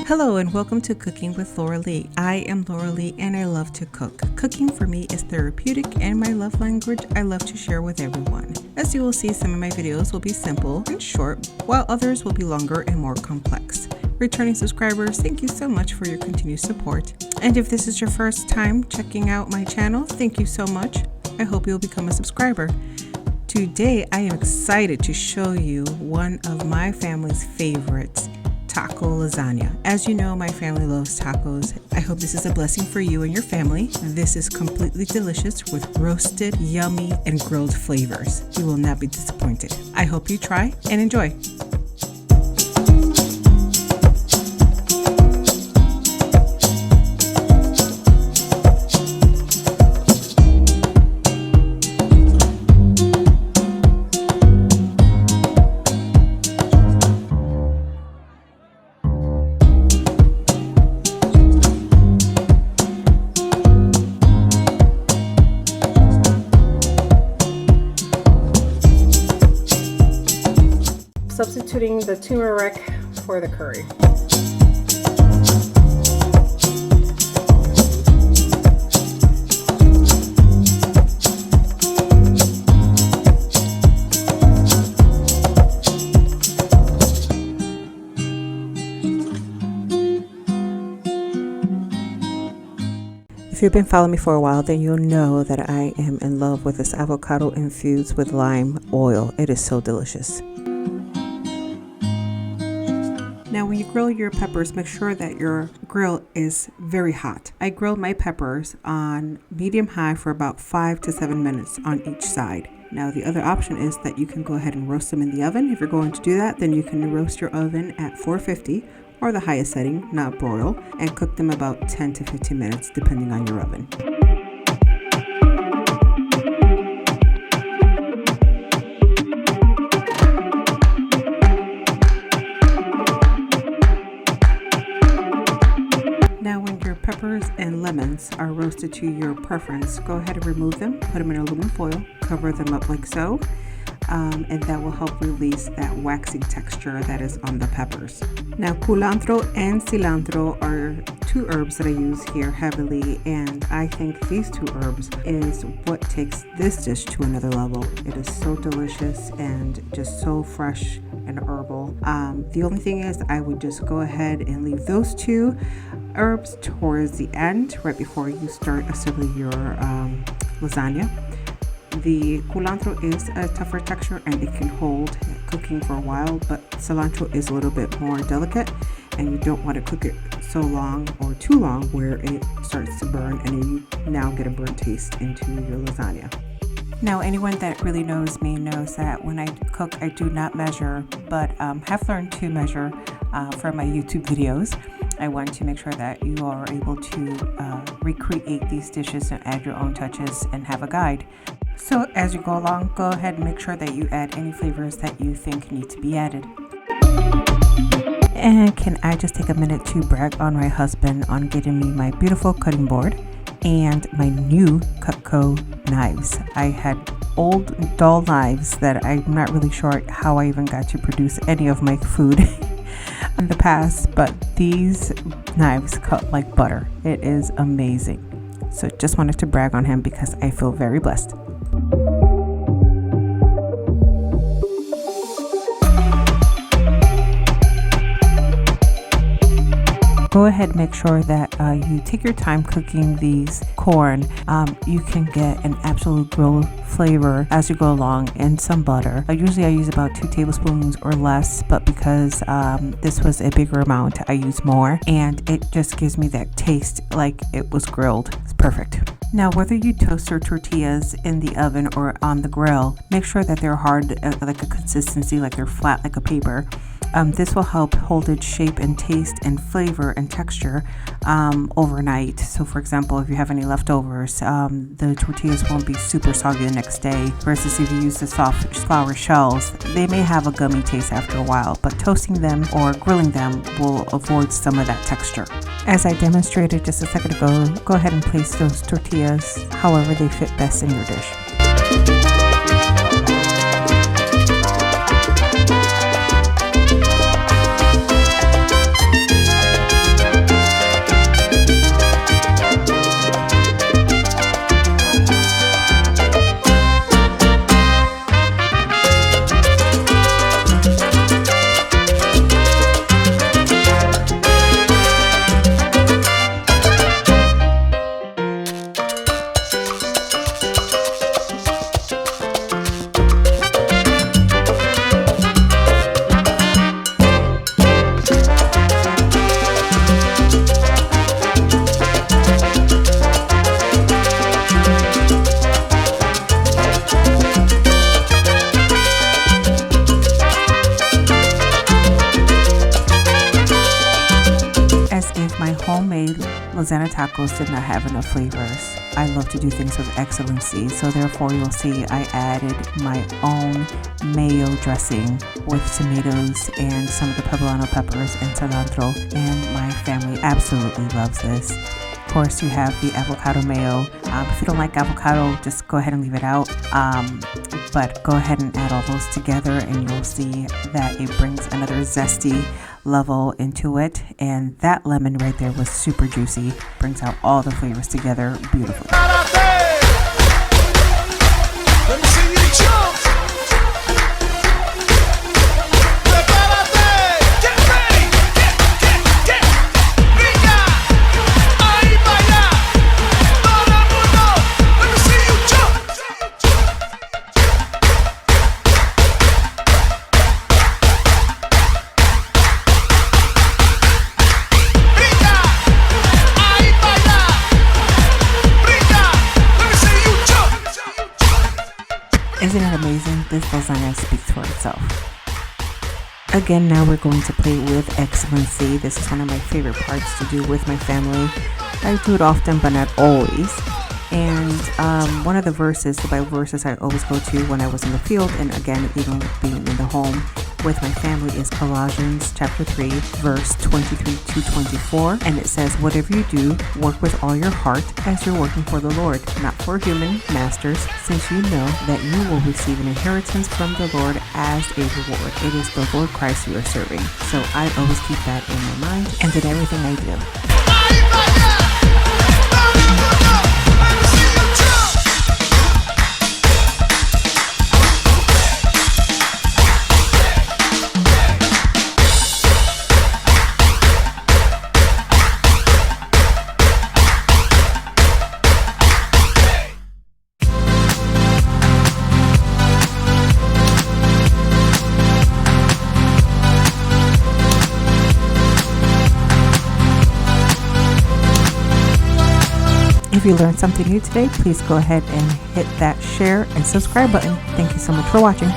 Hello and welcome to Cooking with Lauralee. I am Lauralee and I love to cook. Cooking for me is therapeutic and my love language I love to share with everyone. As you will see, some of my videos will be simple and short, while others will be longer and more complex. Returning subscribers, thank you so much for your continued support. And if this is your first time checking out my channel, thank you so much. I hope you'll become a subscriber. Today, I am excited to show you one of my family's favorites, Taco Lasagna. As you know, my family loves tacos. I hope this is a blessing for you and your family. This is completely delicious with roasted, yummy, and grilled flavors. You will not be disappointed. I hope you try and enjoy. Substituting the turmeric for the curry. If you've been following me for a while, then you'll know that I am in love with this avocado infused with lime oil. It is so delicious. Now, when you grill your peppers, make sure that your grill is very hot. I grilled my peppers on medium-high for about 5 to 7 minutes on each side. Now, the other option is that you can go ahead and roast them in the oven. If you're going to do that, then you can roast your oven at 450 or the highest setting, not broil, and cook them about 10 to 15 minutes depending on your oven. Now, when your peppers and lemons are roasted to your preference, go ahead and remove them, put them in aluminum foil, cover them up like so, and that will help release that waxy texture that is on the peppers. Now, culantro and cilantro are two herbs that I use here heavily, and I think these two herbs is what takes this dish to another level. It is so delicious and just so fresh and herbal. The only thing is I would just go ahead and leave those two herbs towards the end, right before you start assembling your lasagna. The culantro is a tougher texture and it can hold cooking for a while, but cilantro is a little bit more delicate and you don't want to cook it so long or too long where it starts to burn and you now get a burnt taste into your lasagna. Now, anyone that really knows me knows that when I cook, I do not measure, but have learned to measure from my YouTube videos. I want to make sure that you are able to recreate these dishes and add your own touches and have a guide. So as you go along, go ahead and make sure that you add any flavors that you think need to be added. And can I just take a minute to brag on my husband on getting me my beautiful cutting board and my new Cutco knives. I had old dull knives that I'm not really sure how I even got to produce any of my food in the past, but these knives cut like butter. It is amazing. So just wanted to brag on him because I feel very blessed. Go ahead and make sure that you take your time cooking these corn. You can get an absolute grilled flavor as you go along and some butter. Usually I use about 2 tablespoons or less, but because this was a bigger amount, I use more, and it just gives me that taste like it was grilled. It's perfect. Now, whether you toast your tortillas in the oven or on the grill, make sure that they're hard, like a consistency, like they're flat like a paper. This will help hold its shape and taste and flavor and texture overnight. So for example, if you have any leftovers, the tortillas won't be super soggy the next day, versus if you use the soft flour shells, they may have a gummy taste after a while, but toasting them or grilling them will avoid some of that texture. As I demonstrated just a second ago, go ahead and place those tortillas however they fit best in your dish. Hosanna tacos did not have enough flavors. I love to do things with excellency, so therefore you'll see I added my own mayo dressing with tomatoes and some of the poblano peppers and cilantro, and my family absolutely loves this. Of course, you have the avocado mayo. If you don't like avocado, just go ahead and leave it out. But go ahead and add all those together and you'll see that it brings another zesty level into it. And that lemon right there was super juicy. Brings out all the flavors together beautifully. Let me see you jump. Isn't it amazing? This lasagna speaks for itself. Again, now we're going to play with excellency. This is one of my favorite parts to do with my family. I do it often, but not always. And one of the verses, the Bible verses I always go to when I was in the field, and again, even being in the home with my family, is Colossians chapter 3, verse 23 to 24. And it says, whatever you do, work with all your heart as you're working for the Lord, not for human masters, since you know that you will receive an inheritance from the Lord as a reward. It is the Lord Christ you are serving. So I always keep that in my mind and in everything I do. If you learned something new today, please go ahead and hit that share and subscribe button. Thank you so much for watching.